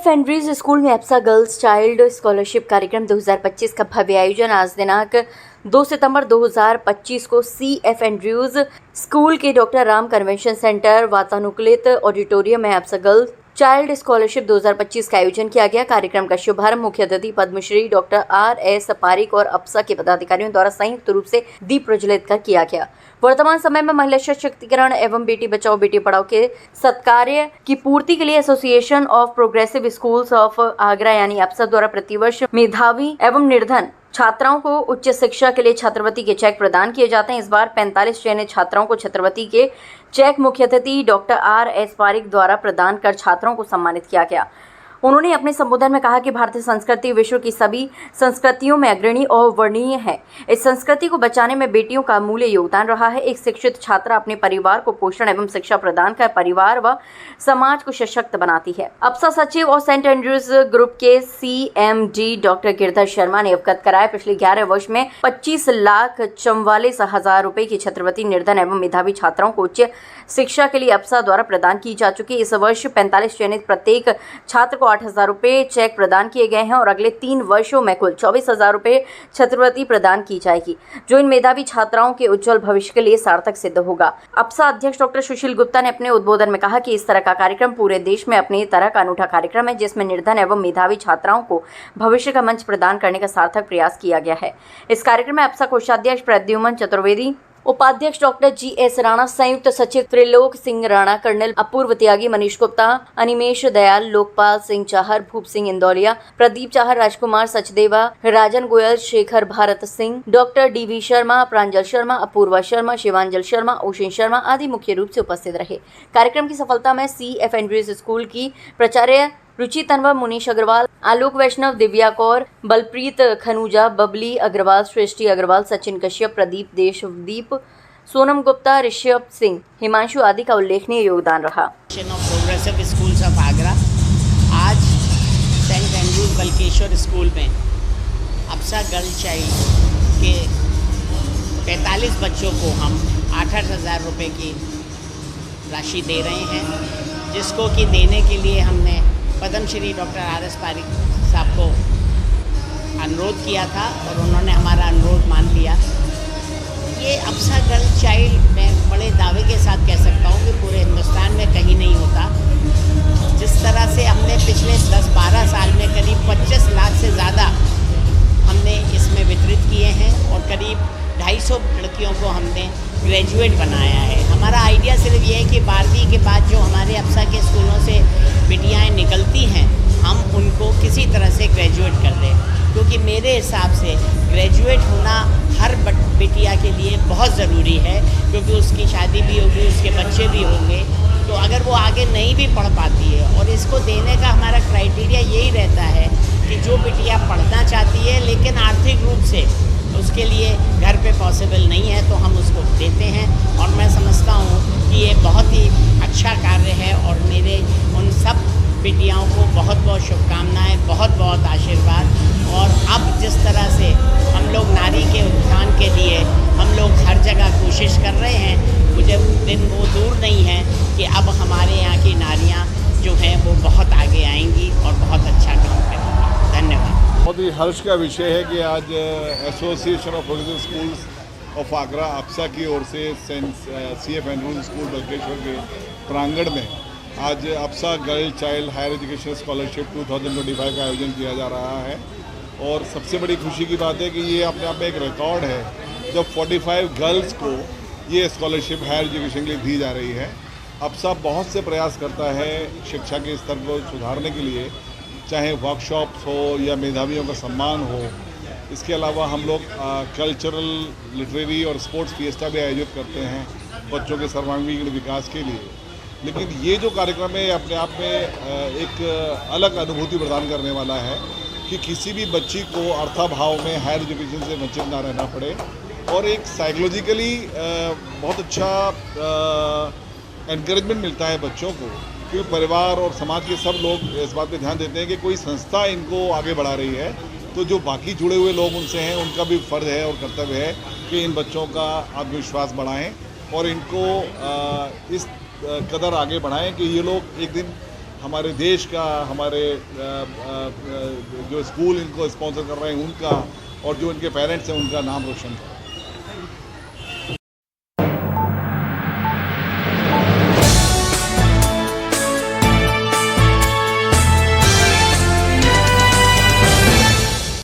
Andries school में एप्सा girls child scholarship कार्यक्रम 2025 का भव्य आयोजन आज दिनांक 2 सितंबर 2025 को CF एंड्रीज स्कूल के डॉक्टर राम कन्वेंशन सेंटर वातानुकूलित ऑडिटोरियम में एप्सा गर्ल्स चाइल्ड स्कॉलरशिप 2025 का आयोजन किया गया। कार्यक्रम का शुभारंभ मुख्य अतिथि पद्मश्री डॉक्टर RS पारिक और अप्सा के पदाधिकारियों द्वारा संयुक्त रूप से दीप प्रज्वलित कर किया गया। वर्तमान समय में महिला सशक्तिकरण एवं बेटी बचाओ बेटी पढ़ाओ के सत्कार्य की पूर्ति के लिए association of progressive schools of Agra यानी अप्सा द्वारा प्रतिवर्ष मेधावी एवं निर्धन छात्राओं को उच्च शिक्षा के लिए छात्रवृत्ति के चेक प्रदान किए जाते हैं। इस बार 45 चयनित छात्राओं को छात्रवृत्ति के चेक मुख्य अतिथि डॉक्टर RS पारिक द्वारा प्रदान कर छात्रों को सम्मानित किया गया। उन्होंने अपने संबोधन में कहा कि भारतीय संस्कृति विश्व की सभी संस्कृतियों में अग्रणी और वर्णनीय है। इस संस्कृति को बचाने में बेटियों का अमूल्य योगदान रहा है। एक शिक्षित छात्रा अपने परिवार को पोषण एवं शिक्षा प्रदान कर परिवार व समाज को सशक्त बनाती है। अप्सा सचिव और सेंट एंड्रूज ग्रुप के CMD डॉक्टर गिरधर शर्मा ने अवगत कराया पिछले 11 वर्ष में 25,44,000 रुपए की छात्रवृत्ति निर्धन एवं मेधावी छात्राओं को उच्च शिक्षा के लिए अप्सा द्वारा प्रदान की जा चुकी है। इस वर्ष 45 चयनित प्रत्येक छात्र को 8,000 रुपए चेक प्रदान किए गए हैं और अगले 3 वर्षों में कुल 24,000 रुपए छात्रवृत्ति प्रदान की जाएगी, जो इन मेधावी छात्राओं के उज्जवल भविष्य के लिए सार्थक सिद्ध होगा। अप्सा अध्यक्ष डॉक्टर सुशील गुप्ता ने अपने उद्बोधन में कहा कि इस तरह का कार्यक्रम पूरे देश में अपनी तरह का अनूठा कार्यक्रम है, जिसमें निर्धन एवं मेधावी छात्राओं को भविष्य का मंच प्रदान करने का सार्थक प्रयास किया गया है। इस कार्यक्रम में अप्सा कोषाध्यक्ष प्रद्युमन चतुर्वेदी, उपाध्यक्ष डॉक्टर GS राणा, संयुक्त सचिव त्रिलोक सिंह राणा, कर्नल अपूर्व त्यागी, मनीष गुप्ता, अनिमेश दयाल, लोकपाल सिंह चाहर, भूप सिंह इंदौलिया, प्रदीप चाहर, राजकुमार सचदेवा, राजन गोयल, शेखर भारत सिंह, डॉक्टर DV शर्मा, प्रांजल शर्मा, अपूर्वा शर्मा, शिवांजल शर्मा, ओशिन शर्मा आदि मुख्य रूप से उपस्थित रहे। कार्यक्रम की सफलता में CF एंड्रूज स्कूल की प्राचार्य रुचि तनवर, मुनीश अग्रवाल, आलोक वैष्णव, दिव्या कौर, बलप्रीत खनूजा, बबली अग्रवाल, सृष्टि अग्रवाल, सचिन कश्यप, प्रदीप देशदीप, सोनम गुप्ता, ऋषभ सिंह, हिमांशु आदि का उल्लेखनीय योगदान रहा। प्रोग्रेसिव स्कूल्स ऑफ आगरा आज सेंट एंड्रूज बल्केश्वर स्कूल में अप्सा गर्ल चाइल्ड के 45 बच्चों को हम 8,000 रुपये की राशि दे रहे हैं, जिसको कि देने के लिए हमने पद्मश्री डॉक्टर RS पारिक साहब को अनुरोध किया था और उन्होंने हमारा अनुरोध मान लिया। ये अप्सा गर्ल चाइल्ड मैं बड़े दावे के साथ कह सकता हूँ कि पूरे हिंदुस्तान में कहीं नहीं होता। जिस तरह से हमने पिछले 10-12 साल में करीब 25 लाख से ज़्यादा हमने इसमें वितरित किए हैं और करीब 250 लड़कियों को हमने ग्रेजुएट बनाया है। हमारा आइडिया सिर्फ ये है कि 12वीं के बाद जो हमारे अप्सा के स्कूलों से बिटियाएँ निकलती हैं, हम उनको किसी तरह से ग्रेजुएट कर दें, क्योंकि मेरे हिसाब से ग्रेजुएट होना हर बिटिया के लिए बहुत ज़रूरी है, क्योंकि उसकी शादी भी होगी, उसके बच्चे भी होंगे। तो अगर वो आगे नहीं भी पढ़ पाती है, और इसको देने का हमारा क्राइटेरिया यही रहता है कि जो बिटिया पढ़ना चाहती है लेकिन आर्थिक रूप से उसके लिए घर पे पॉसिबल नहीं है, तो हम उसको देते हैं। और मैं समझता हूँ कि ये बहुत ही अच्छा कार्य है और मेरे उन सब बिटियाओं को बहुत बहुत शुभकामनाएं, बहुत बहुत आशीर्वाद। और अब जिस तरह से हम लोग नारी के उत्थान के लिए हम लोग हर जगह कोशिश कर रहे हैं, मुझे दिन वो दूर नहीं है कि अब हमारे यहाँ की नारियाँ जो हैं वो बहुत आगे आएंगी और बहुत अच्छा काम करेंगी। धन्यवाद। बहुत ही हर्ष का विषय है कि आज association of progressive schools of Agra APSA की ओर से CF एंड्रूज स्कूल बल्केश्वर के प्रांगण में आज APSA girl child higher education scholarship 2025 का आयोजन किया जा रहा है। और सबसे बड़ी खुशी की बात है कि ये अपने आप में एक रिकॉर्ड है जब 45 गर्ल्स को ये स्कॉलरशिप हायर एजुकेशन के लिए दी जा रही है। अप्सा बहुत से प्रयास करता है शिक्षा के स्तर को सुधारने के लिए, चाहे वर्कशॉप्स हो या मेधावियों का सम्मान हो। इसके अलावा हम लोग कल्चरल, लिटरेरी और स्पोर्ट्स फिएस्टा भी आयोजित करते हैं बच्चों के सर्वांगीण विकास के लिए। लेकिन ये जो कार्यक्रम है अपने आप में एक अलग अनुभूति प्रदान करने वाला है कि किसी भी बच्ची को अर्थाभाव में हायर एजुकेशन से वंचित ना रहना पड़े, और एक साइकोलॉजिकली बहुत अच्छा एनकरेजमेंट मिलता है बच्चों को, क्योंकि परिवार और समाज के सब लोग इस बात पे ध्यान देते हैं कि कोई संस्था इनको आगे बढ़ा रही है, तो जो बाकी जुड़े हुए लोग उनसे हैं उनका भी फ़र्ज़ है और कर्तव्य है कि इन बच्चों का आत्मविश्वास बढ़ाएं और इनको इस कदर आगे बढ़ाएं कि ये लोग एक दिन हमारे देश का, हमारे जो स्कूल इनको स्पॉन्सर कर रहे हैं उनका, और जो इनके पेरेंट्स हैं उनका नाम रोशन करें।